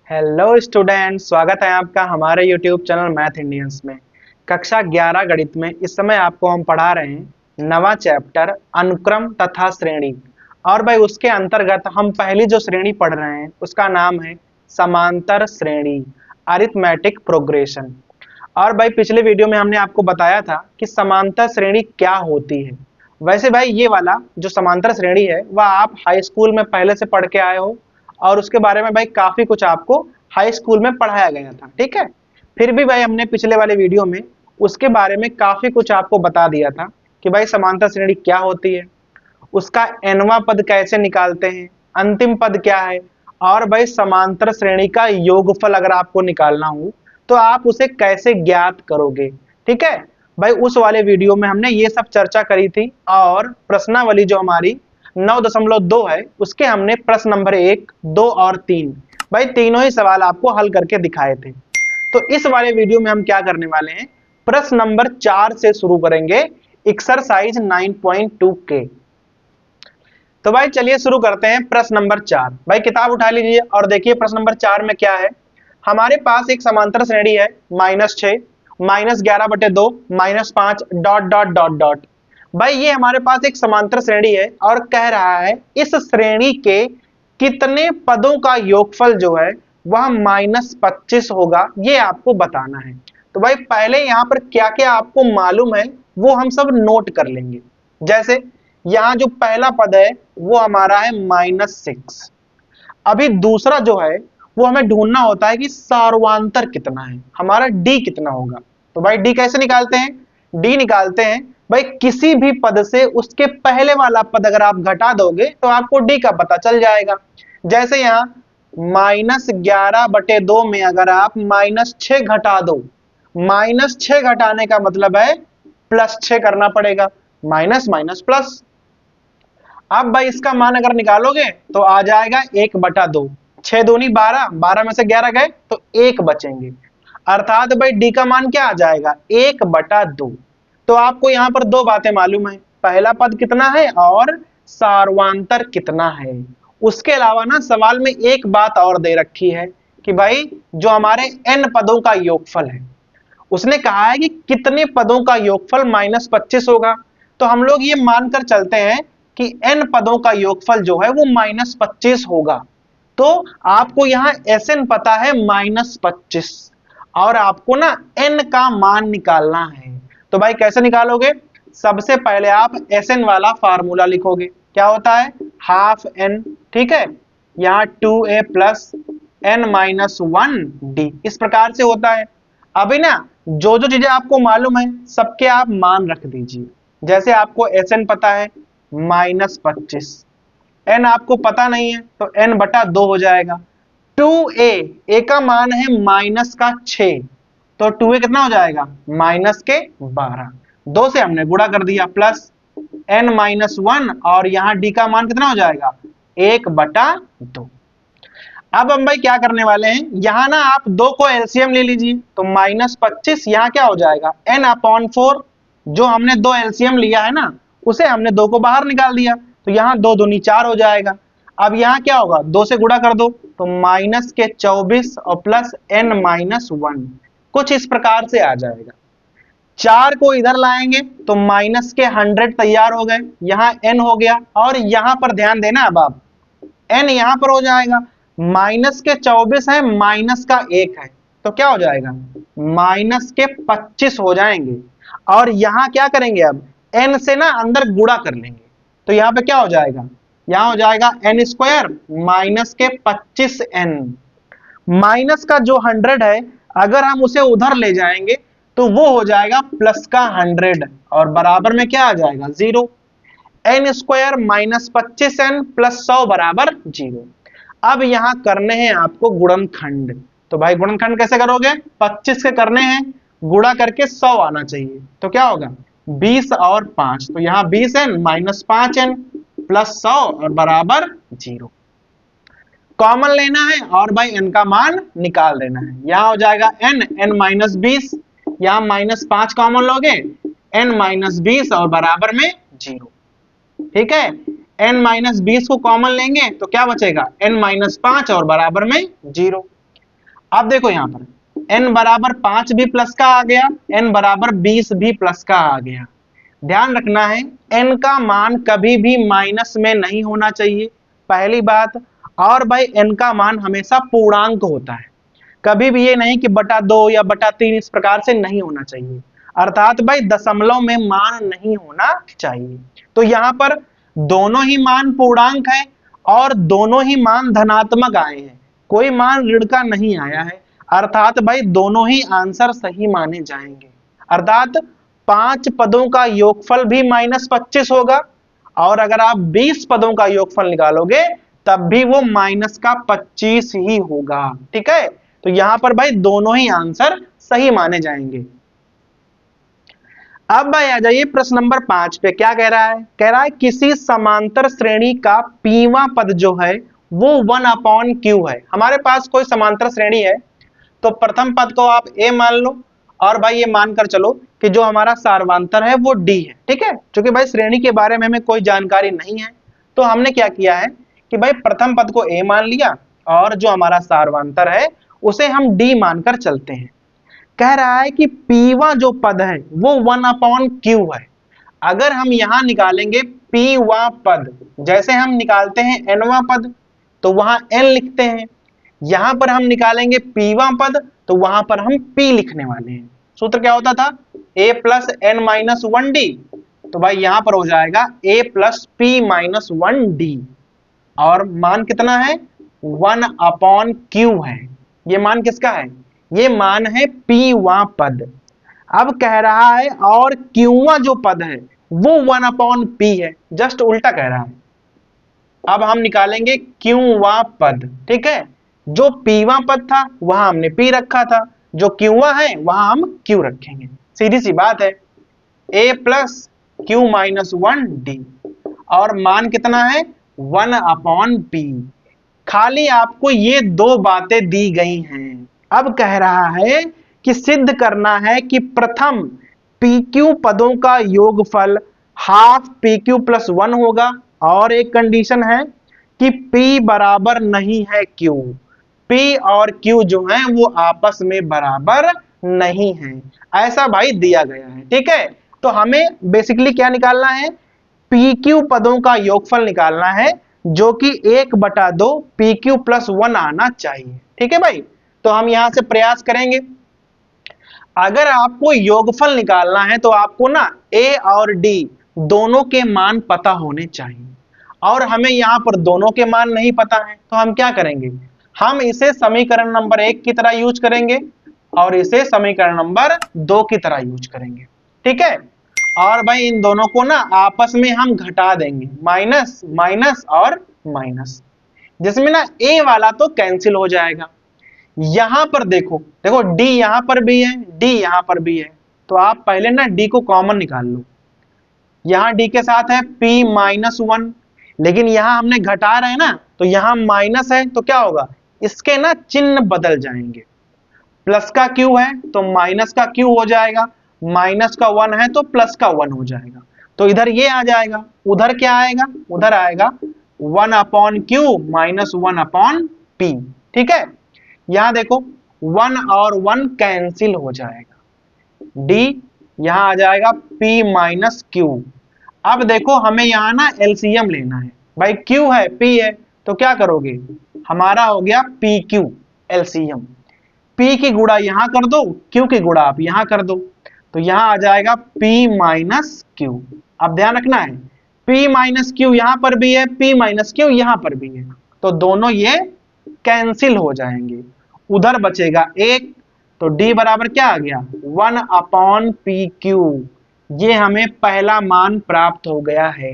Hello student, स्वागत है आपका हमारे यूट्यूब चैनल मैथ इंडियंस में। कक्षा 11 गणित में इस समय आपको हम पढ़ा रहे हैं नवा चैप्टर अनुक्रम तथा श्रेणी। और भाई उसके अंतर्गत हम पहली जो श्रेणी पढ़ रहे हैं उसका नाम है समांतर श्रेणी, अरिथमेटिक प्रोग्रेशन। और भाई पिछले वीडियो में हमने आपको बताया था कि समांतर श्रेणी क्या होती है। वैसे भाई ये वाला जो समांतर श्रेणी है वह आप हाई स्कूल में पहले से पढ़ के आए हो और उसके बारे में भाई काफी कुछ आपको हाई स्कूल में पढ़ाया गया था, ठीक है। फिर भी भाई हमने पिछले वाले वीडियो में उसके बारे में काफी कुछ आपको बता दिया था कि भाई समांतर श्रेणी क्या होती है, उसका nवां पद कैसे निकालते हैं, अंतिम पद क्या है, और भाई समांतर श्रेणी का योगफल अगर आपको निकालना हो तो आप उसे कैसे ज्ञात करोगे, ठीक है। भाई उस वाले वीडियो में हमने ये सब चर्चा करी थी और प्रश्नावली जो हमारी 9.2 है उसके हमने प्रश्न नंबर 1, 2 और 3 भाई तीनों ही सवाल आपको हल करके दिखाए थे। तो इस वाले वीडियो में हम क्या करने वाले हैं, प्रश्न नंबर 4 से शुरू करेंगे, एक्सरसाइज 9.2 के। तो भाई चलिए शुरू करते हैं प्रश्न नंबर 4। भाई किताब उठा लीजिए और देखिए प्रश्न नंबर 4 में क्या है। हमारे पास एक समांतर श्रेणी है -6, -11/2, -5 डॉट डॉट डॉट डॉट। भाई ये हमारे पास एक समांतर श्रेणी है और कह रहा है इस श्रेणी के कितने पदों का योगफल जो है वह -25 होगा, ये आपको बताना है। तो भाई पहले यहाँ पर क्या क्या आपको मालूम है वो हम सब नोट कर लेंगे। जैसे यहाँ जो पहला पद है वो हमारा है -6। अभी दूसरा जो है वो हमें ढूंढना होता है कि सार्वंतर कितना है, हमारा डी कितना होगा। तो भाई डी कैसे निकालते हैं, डी निकालते हैं भाई किसी भी पद से उसके पहले वाला पद अगर आप घटा दोगे तो आपको डी का पता चल जाएगा। जैसे यहाँ -11/2 में अगर आप -6 घटा दो, -6 घटाने का मतलब है +6 करना पड़ेगा, माइनस माइनस प्लस। अब भाई इसका मान अगर निकालोगे तो आ जाएगा 1/2, 6 दूनी 12, 12 में से 11 गए तो 1 बचेंगे, अर्थात भाई डी का मान क्या आ जाएगा 1/2। तो आपको यहाँ पर दो बातें मालूम है, पहला पद कितना है और सार्वंतर कितना है। उसके अलावा ना सवाल में एक बात और दे रखी है कि भाई जो हमारे n पदों का योगफल है उसने कहा है कि कितने पदों का योगफल -25 होगा। तो हम लोग ये मानकर चलते हैं कि n पदों का योगफल जो है वो -25 होगा। तो आपको यहाँ Sn पता है -25 और आपको ना n का मान निकालना है। तो भाई कैसे निकालोगे, सबसे पहले आप Sn वाला फार्मूला लिखोगे, क्या होता है हाफ n, ठीक है। यहाँ 2a प्लस n-1d इस प्रकार से होता है। अभी ना जो जो चीजें आपको मालूम है सबके आप मान रख दीजिए। जैसे आपको Sn पता है -25, n आपको पता नहीं है तो n/2 हो जाएगा। 2a, a का मान है -6, तो 2a कितना हो जाएगा -12, 2 से हमने गुणा कर दिया, प्लस n-1 और यहाँ d का मान कितना हो जाएगा 1/2। अब हम भाई क्या करने वाले हैं, यहाँ ना आप 2 को एलसीएम ले लीजिए, तो -25 यहाँ क्या हो जाएगा n/4, जो हमने 2 एलसीएम लिया है ना उसे हमने 2 को बाहर निकाल दिया, तो यहाँ 2 दूनी 4 हो जाएगा। अब यहाँ क्या होगा 2 से गुणा कर दो तो -24 और प्लस n-1 कुछ इस प्रकार से आ जाएगा। 4 को इधर लाएंगे तो -100 तैयार हो गए, यहाँ n हो गया और यहाँ पर ध्यान देना, अब आप n यहाँ पर हो जाएगा, -24 है -1 है तो क्या हो जाएगा -25 हो जाएंगे। और यहाँ क्या करेंगे, अब n से ना अंदर गुणा कर लेंगे, तो यहाँ पे क्या हो जाएगा, यहाँ हो जाएगा n² -25n। माइनस का जो 100 है अगर हम उसे उधर ले जाएंगे तो वो हो जाएगा प्लस का 100 और बराबर में क्या आ जाएगा 0। n² -25n प्लस 100 बराबर 0। अब यहाँ करने हैं आपको गुणनखंड, तो भाई गुणनखंड कैसे करोगे, 25 के करने हैं, गुणा करके 100 आना चाहिए, तो क्या होगा 20 और 5, तो यहाँ 20n -5n प्लस 100 और बराबर 0। कॉमन लेना है और भाई n का मान निकाल देना है। यहाँ हो जाएगा n-20, यहाँ -5 कॉमन लोगे, n-20 और बराबर में 0, ठीक है। n-20 को कॉमन लेंगे तो क्या बचेगा n-5 और बराबर में 0। अब देखो यहाँ पर n बराबर 5 भी प्लस का आ गया, n बराबर 20 भी प्लस का आ गया। ध्यान रखना है n का मान कभी भी माइनस में नहीं होना चाहिए, पहली बात। और भाई n का मान हमेशा पूर्णांक होता है, कभी भी ये नहीं कि बटा 2 या बटा 3, इस प्रकार से नहीं होना चाहिए। अर्थात भाई दशमलव में मान नहीं होना चाहिए। तो यहाँ पर दोनों ही मान पूर्णांक है और दोनों ही मान धनात्मक आए हैं, कोई मान ऋण का नहीं आया है। अर्थात भाई दोनों ही आंसर सही माने जाएंगे। अर्थात 5 पदों का योगफल भी -25 होगा और अगर आप 20 पदों का योगफल निकालोगे तब भी वो -25 ही होगा। ठीक है, तो यहां पर भाई दोनों ही आंसर सही माने जाएंगे। अब भाई आ जाइए प्रश्न नंबर 5 पे। क्या कह रहा है? कह रहा है किसी समांतर श्रेणी का पीवां पद जो है वो 1/q है। हमारे पास कोई समांतर श्रेणी है तो प्रथम पद को आप a मान लो और भाई ये मानकर चलो कि जो हमारा सार्वंतर है वो d है। ठीक है, क्योंकि भाई श्रेणी के बारे में हमें कोई जानकारी नहीं है तो हमने क्या किया है कि भाई प्रथम पद को a मान लिया और जो हमारा सार्वंतर है उसे हम d मानकर चलते हैं। कह रहा है कि पीवा जो पद है वो 1/q है। अगर हम यहां निकालेंगे पीवा पद, जैसे हम निकालते हैं nवां पद तो वहां n लिखते हैं, यहां पर हम निकालेंगे पीवा पद तो वहां पर हम p लिखने वाले हैं। सूत्र क्या होता था? a plus n minus 1d। तो भाई यहां पर हो जाएगा a plus p minus 1d और मान कितना है? 1/q है। ये मान किसका है? ये मान है पीवा पद। अब कह रहा है और क्यूवा जो पद है वो 1/p है, जस्ट उल्टा कह रहा है। अब हम निकालेंगे क्यूवा पद। ठीक है, जो पीवा पद था वहां हमने p रखा था, जो क्यूवा है वहां हम q रखेंगे। सीधी सी बात है, a plus q minus 1d और मान कितना है? 1/p। खाली आपको ये दो बातें दी गई हैं। अब कह रहा है कि सिद्ध करना है कि प्रथम pq पदों का योगफल हाफ pq प्लस 1 होगा और एक कंडीशन है कि p बराबर नहीं है q। p और q जो है वो आपस में बराबर नहीं है, ऐसा भाई दिया गया है। ठीक है, तो हमें बेसिकली क्या निकालना है? pq पदों का योगफल निकालना है जो कि 1/2 pq प्लस 1 आना चाहिए। ठीक है भाई, तो हम यहां से प्रयास करेंगे। अगर आपको योगफल निकालना है तो आपको ना a और d दोनों के मान पता होने चाहिए और हमें यहां पर दोनों के मान नहीं पता है तो हम क्या करेंगे? हम इसे समीकरण नंबर 1 की तरह यूज करेंगे और इसे समीकरण नंबर 2 की तरह यूज करेंगे। ठीक है, और भाई इन दोनों को ना आपस में हम घटा देंगे, माइनस माइनस और माइनस, जिसमें ना a वाला तो कैंसिल हो जाएगा। यहां पर देखो देखो d यहां पर भी है, d यहां पर भी है, तो आप पहले ना d को कॉमन निकाल लो। यहां d के साथ है p माइनस 1, लेकिन यहां हमने घटा रहे हैं ना तो यहां माइनस है तो क्या होगा? इसके ना चिन्ह बदल जाएंगे। प्लस का q है तो माइनस का q हो जाएगा, माइनस का 1 है तो प्लस का 1 हो जाएगा। तो इधर ये आ जाएगा, उधर क्या आएगा? उधर आएगा 1/q माइनस 1/p। ठीक है, यहां देखो 1 और 1 कैंसिल हो जाएगा, d यहां आ जाएगा p माइनस q। अब देखो हमें यहां ना एलसीएम लेना है, भाई q है p है तो क्या करोगे? हमारा हो गया pq एलसीएम। p की गुणा यहां कर दो, q की गुणा आप यहां कर दो, तो यहां आ जाएगा p माइनस q। अब ध्यान रखना है p माइनस q यहां पर भी है, p माइनस q यहां पर भी है, तो दोनों ये कैंसिल हो जाएंगे। उधर बचेगा 1, तो d बराबर क्या आ गया? 1/pq। ये हमें पहला मान प्राप्त हो गया है।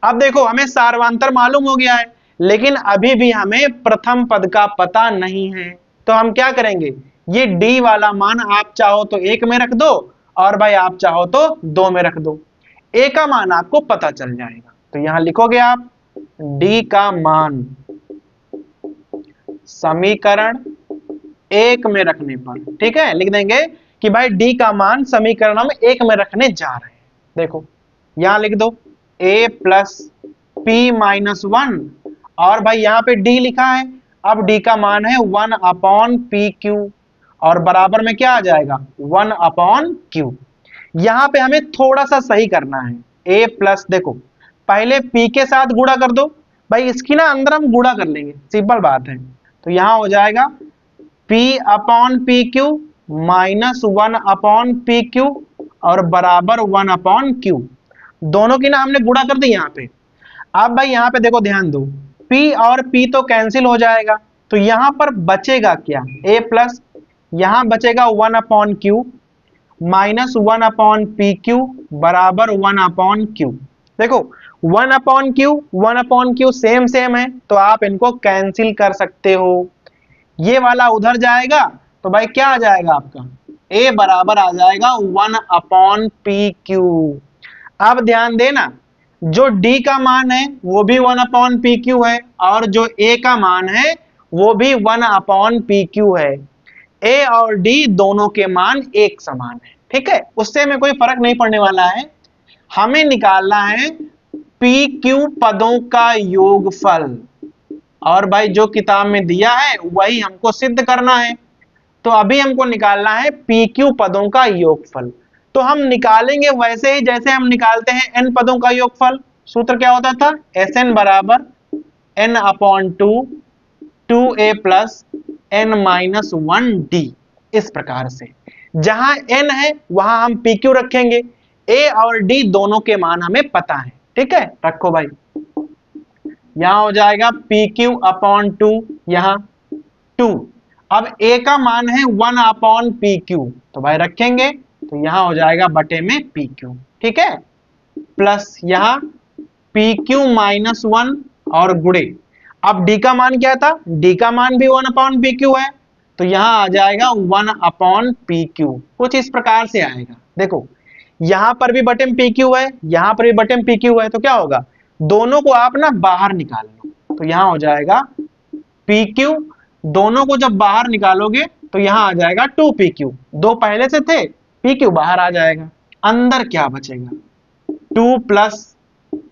अब देखो हमें सार्वंतर मालूम हो गया है लेकिन अभी भी हमें प्रथम पद का पता नहीं है, तो हम क्या करेंगे? ये d वाला मान आप चाहो तो 1 में रख दो और भाई आप चाहो तो 2 में रख दो, a का मान आपको पता चल जाएगा। तो यहां लिखोगे आप d का मान समीकरण 1 में रखने पर, ठीक है, लिख देंगे कि भाई d का मान समीकरण हम 1 में रखने जा रहे हैं। देखो यहां लिख दो a प्लस p माइनस 1 और भाई यहां पे d लिखा है अब डी का मान है 1/PQ और बराबर में क्या आ जाएगा 1/Q। यहां पे हमें थोड़ा सा सही करना है। a प्लस, देखो पहले p के साथ गुणा कर दो भाई, इसकी ना अंदर हम गुणा कर लेंगे, सिंपल बात है। तो यहां हो जाएगा p/PQ माइनस 1/PQ और बराबर 1/Q। दोनों की ना हमने गुणा कर दी यहाँ पे। अब भाई यहाँ पे देखो, ध्यान दो, p और p तो कैंसिल हो जाएगा, तो यहां पर बचेगा क्या a प्लस, यहां बचेगा 1/Q माइनस 1/PQ बराबर 1/Q। देखो 1/Q सेम सेम है, तो आप इनको कैंसिल कर सकते हो। ये वाला उधर जाएगा तो भाई क्या आ जाएगा आपका a बराबर आ जाएगा 1/PQ। अब ध्यान देना, जो d का मान है वो भी 1/PQ है और जो a का मान है वो भी 1/PQ है। a और d दोनों के मान एक समान है, ठीक है, उससे हमें कोई फर्क नहीं पड़ने वाला है। हमें निकालना है PQ पदों का योगफल, और भाई जो किताब में दिया है वही हमको सिद्ध करना है। तो अभी हमको निकालना है PQ पदों का योगफल। तो हम निकालेंगे वैसे ही जैसे हम निकालते हैं n पदों का योगफल। सूत्र क्या होता था, Sn बराबर n/2 2a प्लस n-1d। इस प्रकार से जहां n है वहां हम PQ रखेंगे, a और d दोनों के मान हमें पता है, ठीक है। रखो भाई, यहां हो जाएगा PQ/2, यहां 2। अब a का मान है 1/PQ, तो भाई रखेंगे, तो यहां हो जाएगा बटे में PQ, ठीक है, प्लस यहां PQ-1 और गुणे। अब d का मान क्या था, d का मान भी 1/PQ है, तो यहां आ जाएगा 1/PQ। कुछ इस प्रकार से आएगा। देखो यहां पर भी बटे में PQ है, यहां पर भी बटे में PQ है, तो क्या होगा, दोनों को आप ना बाहर निकाल लो, तो यहां हो जाएगा PQ। दोनों को जब बाहर निकालोगे तो यहां आ जाएगा 2PQ, दो पहले से थे, PQ बाहर आ जाएगा। अंदर क्या बचेगा, 2 प्लस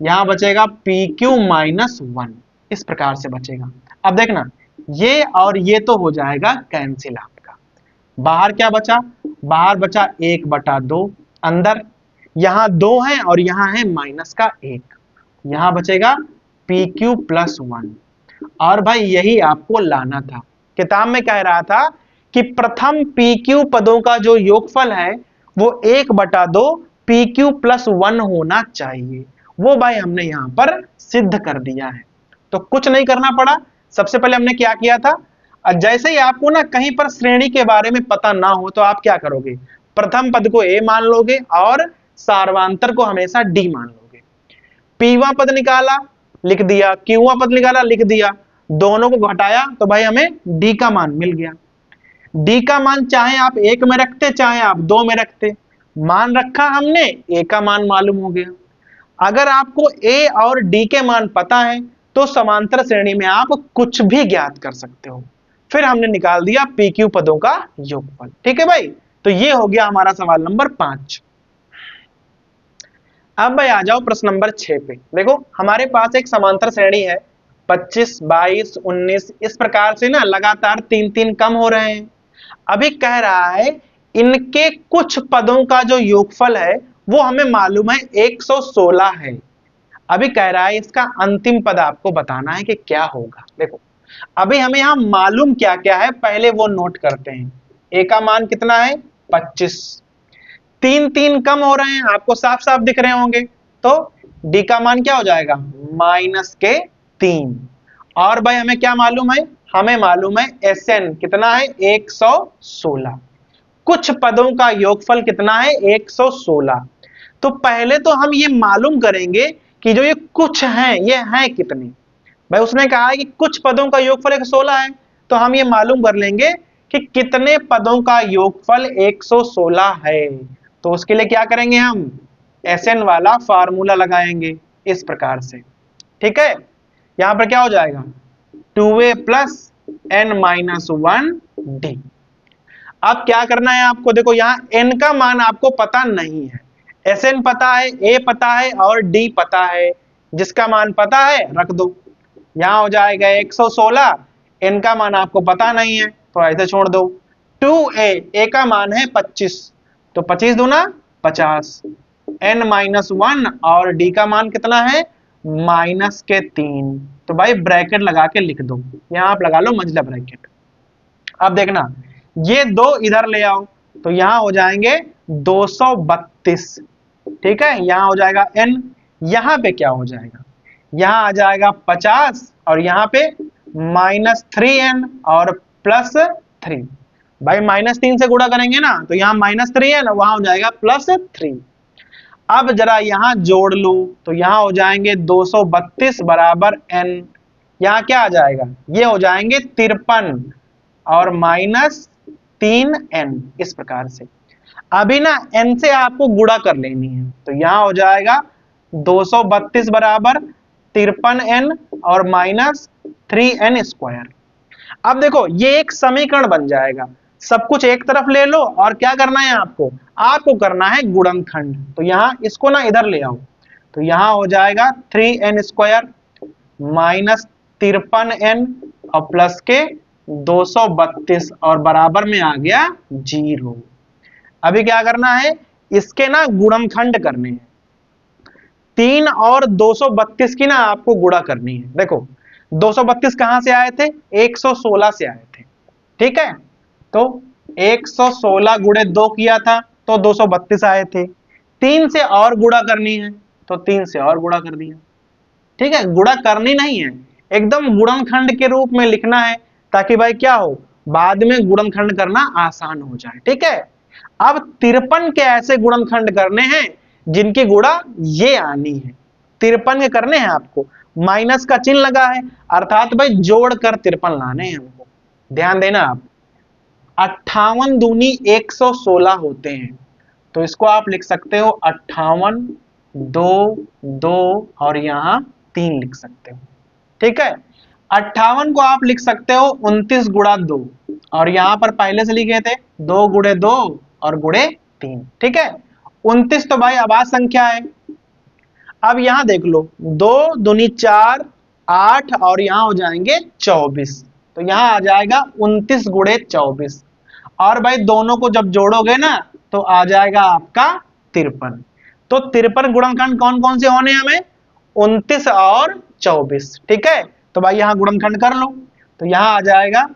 यहां बचेगा PQ-1, इस प्रकार से बचेगा। अब देखना, ये और ये तो हो जाएगा कैंसिल आपका। बाहर क्या बचा, बाहर बचा 1/2, अंदर यहां 2 है और यहां है माइनस का 1, यहां बचेगा PQ+1। और भाई यही आपको लाना था। किताब में कह रहा था कि प्रथम PQ पदों का जो योगफल है वो 1/2 PQ+1 होना चाहिए। वो भाई हमने यहां पर सिद्ध कर दिया है, तो कुछ नहीं करना पड़ा। सबसे पहले हमने क्या किया था, जैसे ही आपको ना कहीं पर श्रेणी के बारे में पता ना हो तो आप क्या करोगे, प्रथम पद को a मान लोगे और सार्वंतर को हमेशा d मान लोगे। pवां पद निकाला लिख दिया, qवां पद निकाला लिख दिया, दोनों को घटाया तो भाई हमें d का मान मिल गया। d का मान चाहे आप 1 में रखते चाहे आप 2 में रखते, मान रखा हमने, a का मान मालूम हो गया। अगर आपको a और d के मान पता है तो समांतर श्रेणी में आप कुछ भी ज्ञात कर सकते हो। फिर हमने निकाल दिया PQ पदों का योगफल, ठीक है भाई। तो ये हो गया हमारा सवाल नंबर 5। अब भाई आ जाओ प्रश्न नंबर 6 पे। देखो हमारे पास एक समांतर श्रेणी है, 25, 22, 19, इस प्रकार से ना लगातार 3-3 कम हो रहे हैं। अभी कह रहा है इनके कुछ पदों का जो योगफल है वो हमें मालूम है 116 है। अभी कह रहा है इसका अंतिम पद आपको बताना है कि क्या होगा। देखो अभी हमें यहां मालूम क्या क्या है पहले वो नोट करते हैं। a का मान कितना है 25, 3-3 कम हो रहे हैं, आपको साफ साफ दिख रहे होंगे, तो d का मान क्या हो जाएगा -3। और भाई हमें क्या मालूम है, हमें मालूम है Sn कितना है 116। कुछ पदों का योगफल कितना है 116। तो पहले तो हम ये मालूम करेंगे कि जो ये कुछ हैं ये हैं कितने। भाई उसने कहा है कि कुछ पदों का योगफल 116 है, तो हम ये मालूम कर लेंगे कि कितने पदों का योगफल 116 है। तो उसके लिए क्या करेंगे, हम Sn वाला फार्मूला लगाएंगे इस प्रकार से, ठीक है। यहां पर क्या हो जाएगा 2a प्लस n-1d। अब क्या करना है आपको, देखो यहां n का मान आपको पता नहीं है, Sn पता है, a पता है और d पता है। जिसका मान पता है रख दो, यहां हो जाएगा 116, n का मान आपको पता नहीं है तो ऐसे छोड़ दो। 2a, a का मान है 25, तो 25 दूना 50, n-1 और d का मान कितना है -3। तो भाई ब्रैकेट लगा के लिख दो, यहां आप लगा लो मंझला ब्रैकेट। अब देखना ये दो इधर ले आओ तो यहां हो जाएंगे 232, ठीक है। यहां हो जाएगा n, यहां पे क्या हो जाएगा, यहां आ जाएगा 50 और यहां पे -3n और +3। भाई -3 से गुणा करेंगे ना तो यहाँ -3n, वहां हो जाएगा +3। अब जरा यहां जोड़ लो तो यहां हो जाएंगे 232 बराबर n, यहां क्या आ जाएगा, ये हो जाएंगे 53 और -3n, इस प्रकार से। अभी ना n से आपको गुणा कर लेनी है तो यहां हो जाएगा 232 बराबर 53n और -3n²। अब देखो ये एक समीकरण बन जाएगा, सब कुछ एक तरफ ले लो और क्या करना है आपको, आपको करना है गुणनखंड। तो यहां इसको ना इधर ले आओ तो यहां हो जाएगा 3n² -53n और प्लस के 232 और बराबर में आ गया 0। अभी क्या करना है, इसके ना गुणनखंड करने हैं, 3 और 232 की ना आपको गुणा करनी है। देखो 232 कहां से आए थे, 116 से आए थे, ठीक है। तो 116 गुणे 2 किया था तो 232 आए थे। 3 से और गुणा करनी है तो 3 से और गुणा कर दिया, ठीक है। गुणा करनी नहीं है, एकदम गुणनखंड के रूप में लिखना है ताकि भाई क्या हो, बाद में गुणनखंड करना आसान हो जाए, ठीक है। अब 53 के ऐसे गुणनखंड करने हैं जिनकी गुणा ये आनी है, 53 के करने हैं आपको। माइनस का चिन्ह लगा है अर्थात भाई जोड़कर 53 लाने हैं हमको, ध्यान देना आप। 58 दूनी 116 होते हैं तो इसको आप लिख सकते हो 58, 2, 2 और यहां 3 लिख सकते हो, ठीक है। 58 को आप लिख सकते हो 29 गुणा 2 और यहां पर पहले से लिखे थे 2 गुणे 2 और गुणे 3, ठीक है। 29 तो भाई अभाज्य संख्या है। अब यहां देख लो 2 दूनी 4, 8 और यहां हो जाएंगे 24, तो यहां आ जाएगा 29 गुणे 24 और भाई दोनों को जब जोड़ोगे ना तो आ जाएगा आपका 53। तो 53 गुणनखंड कौन कौन से होने हमें, 29 और 24, ठीक है। तो भाई यहां गुणनखंड कर लो तो यहां आ जाएगा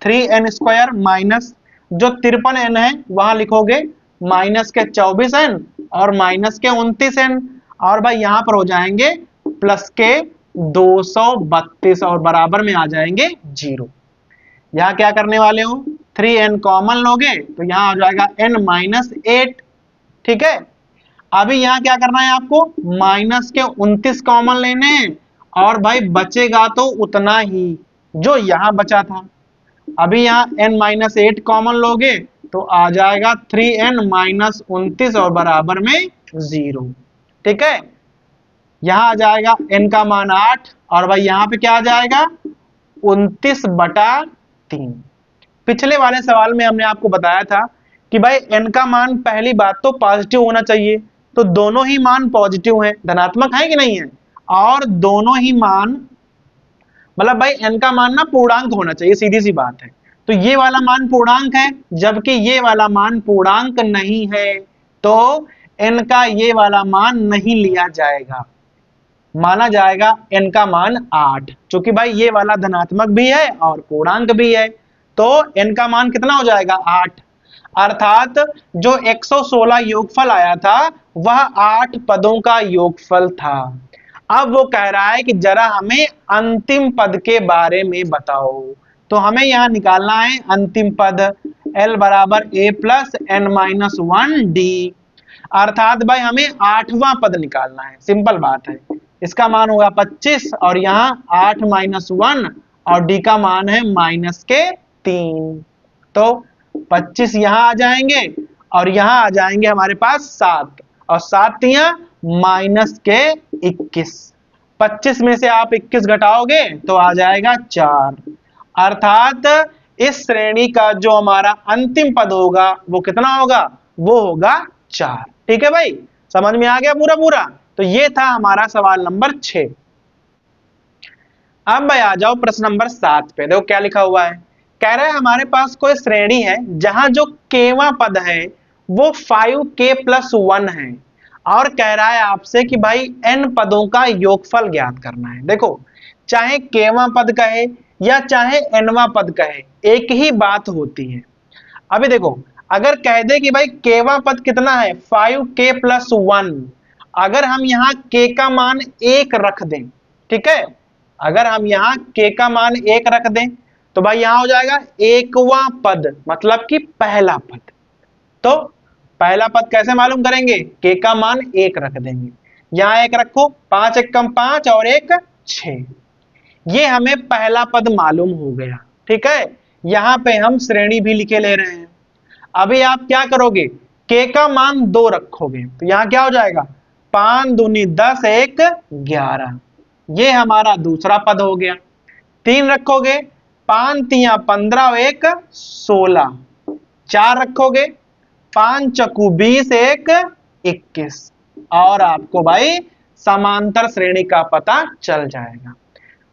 3n² माइनस जो 53n है वहां लिखोगे माइनस के 24n और माइनस के 29n और भाई यहां पर हो जाएंगे प्लस के 232 और बराबर में आ जाएंगे 0। यहां क्या करने वाले हो, 3n कॉमन लोगे तो यहां हो जाएगा n-8, ठीक है। अभी यहां क्या करना है आपको, माइनस के 29 कॉमन लेने हैं और भाई बचेगा तो उतना ही जो यहां बचा था। अभी यहां n-8 कॉमन लोगे तो आ जाएगा 3n-29 और बराबर में 0, ठीक है। यहां आ जाएगा n का मान 8 और भाई यहां पे क्या आ जाएगा 29/3। पिछले वाले सवाल में हमने आपको बताया था कि भाई n का मान पहली बात तो पॉजिटिव होना चाहिए, तो दोनों ही मान पॉजिटिव हैं, धनात्मक है कि नहीं है, और दोनों ही मान मतलब भाई n का मान ना पूर्णांक होना चाहिए, सीधी सी बात है। तो ये वाला मान पूर्णांक है जबकि ये वाला मान पूर्णांक नहीं है, तो n का ये वाला मान नहीं लिया जाएगा, माना जाएगा n का मान 8, क्योंकि भाई ये वाला धनात्मक भी है और पूर्णांक भी है, तो n का मान कितना हो जाएगा 8। अर्थात जो 116 योगफल आया था वह 8 पदों का योगफल था। अब वो कह रहा है कि जरा हमें अंतिम पद के बारे में बताओ, तो हमें यहां निकालना है अंतिम पद l बराबर a प्लस n-1d, अर्थात भाई हमें 8वां पद निकालना है, सिंपल बात है। इसका मान होगा 25 और यहाँ 8 - 1 और d का मान है -3, तो 25 यहां आ जाएंगे और यहां आ जाएंगे हमारे पास 7 और 7 -21। 25 में से आप 21 घटाओगे तो आ जाएगा 4, अर्थात इस श्रेणी का जो हमारा अंतिम पद होगा वो कितना होगा, वो होगा 4, ठीक है भाई, समझ में आ गया पूरा। तो ये था हमारा सवाल नंबर 6। अब भाई आ जाओ प्रश्न नंबर 7 पे। देखो क्या लिखा हुआ है। कह रहा है हमारे पास कोई श्रेणी है जहां जो केवा पद है वो 5k+1 है, और कह रहा है आपसे कि भाई n पदों का योगफल ज्ञात करना है। देखो चाहे केवा पद कहे या चाहे nवा पद कहे, एक ही बात होती है। अभी देखो अगर कह दे कि भाई केवा पद कितना है 5k+1, अगर हम यहाँ k का मान 1 रख दें, ठीक है, अगर हम यहाँ k का मान 1 रख दें तो भाई यहाँ हो जाएगा एकवा पद, मतलब कि पहला पद। तो पहला पद कैसे मालूम करेंगे, k का मान 1 रख देंगे, यहाँ 1 रखो, 5 1 5 और 1 6, ये हमें पहला पद मालूम हो गया। ठीक है, यहाँ पे हम श्रेणी भी लिखे ले रहे हैं। अभी आप क्या करोगे, k का मान 2 रखोगे तो यहाँ क्या हो जाएगा 5 दूनी 10 1 11, ये हमारा दूसरा पद हो गया। 3 रखोगे, 5 तिया 15 और 1 16, 4 रखोगे, 5 चकू 20 1 21, और आपको भाई समांतर श्रेणी का पता चल जाएगा।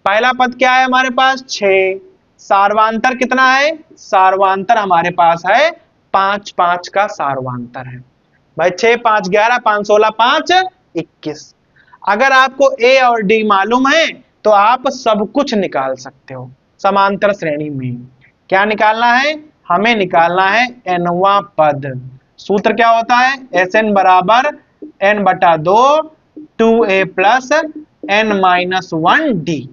पहला पद क्या है हमारे पास 6, सार्वांतर कितना है, सार्वांतर हमारे पास है 5 5 का सार्वांतर है भाई, 6 5 11 5 16 5 21। अगर आपको ए और डी मालूम है तो आप सब कुछ निकाल सकते हो। समांतर श्रेणी में क्या निकालना है, हमें निकालना है nवा पद। सूत्र क्या होता है, Sn बराबर n/2 2a plus n-1d।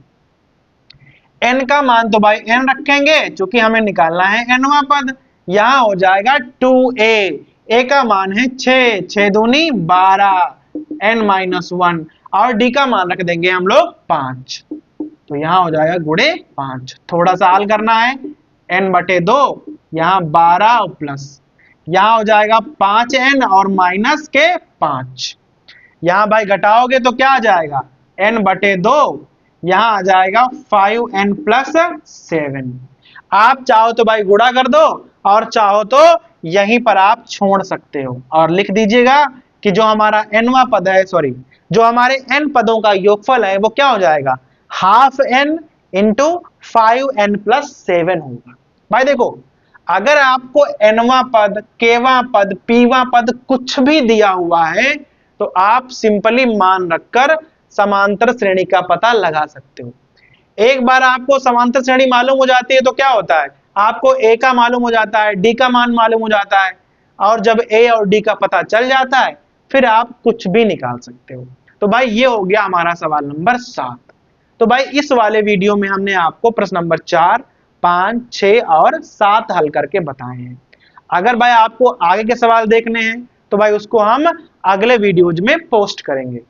n का मान तो भाई n रखेंगे क्योंकि हमें निकालना है nवा पद, यहां हो जाएगा 2a, a का मान है 6 6 दूनी 12 n-1, और d का मान रख देंगे हम लोग 5, तो यहां हो जाएगा गुणे 5। थोड़ा सा हल करना है, n/2 यहाँ 12 और प्लस, यहाँ हो जाएगा 5n और माइनस के 5, यहाँ भाई घटाओगे तो क्या आ जाएगा n/2, यहाँ आ जाएगा 5n+7। आप चाहो तो भाई गुणा कर दो और चाहो तो यहीं पर आप छोड़ सकते हो और लिख दीजिएगा कि जो हमारा nवा पद है, सॉरी जो हमारे n पदों का योगफल है वो क्या हो जाएगा, हाफ n इंटू 5n+7 होगा। भाई देखो अगर आपको nवा पद, kवा पद, pवा पद कुछ भी दिया हुआ है तो आप सिंपली मान रखकर समांतर श्रेणी का पता लगा सकते हो। एक बार आपको समांतर श्रेणी मालूम हो जाती है तो क्या होता है, आपको a का मालूम हो जाता है, d का मान मालूम हो जाता है, और जब a और d का पता चल जाता है फिर आप कुछ भी निकाल सकते हो। तो भाई ये हो गया हमारा सवाल नंबर 7। तो भाई इस वाले वीडियो में हमने आपको प्रश्न नंबर 4 5 6 और 7 हल करके बताए हैं। अगर भाई आपको आगे के सवाल देखने हैं तो भाई उसको हम अगले वीडियोज में पोस्ट करेंगे।